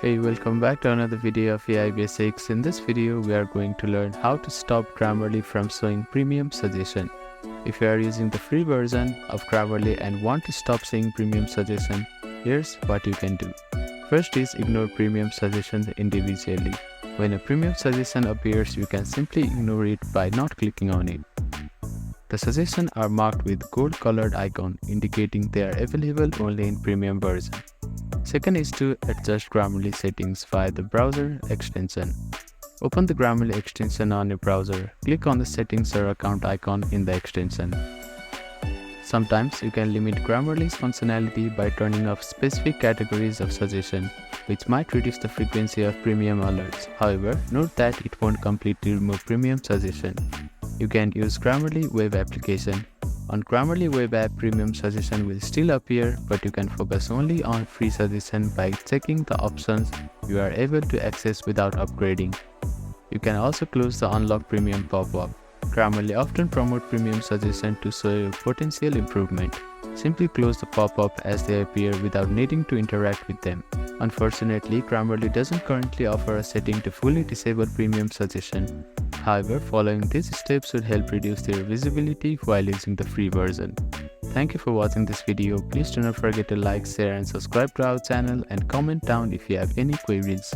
Hey, welcome back to another video of AI Basics. In this video, we are going to learn how to stop Grammarly from showing premium suggestion. If you are using the free version of Grammarly and want to stop seeing premium suggestion, here's what you can do. First is ignore premium suggestions individually. When a premium suggestion appears, you can simply ignore it by not clicking on it. The suggestions are marked with gold colored icon indicating they are available only in premium version. Second is to adjust Grammarly settings via the browser extension. Open the Grammarly extension on your browser. Click on the settings or account icon in the extension. Sometimes you can limit Grammarly's functionality by turning off specific categories of suggestion, which might reduce the frequency of premium alerts. However, note that it won't completely remove premium suggestion. You can use Grammarly web application. On Grammarly web app, premium suggestion will still appear, but you can focus only on free suggestion by checking the options you are able to access without upgrading. You can also close the unlock premium pop-up. Grammarly often promote premium suggestion to show your potential improvement. Simply close the pop-up as they appear without needing to interact with them. Unfortunately, Grammarly doesn't currently offer a setting to fully disable premium suggestion. However, following these steps should help reduce their visibility while using the free version. Thank you for watching this video. Please do not forget to like, share and subscribe to our channel and comment down if you have any queries.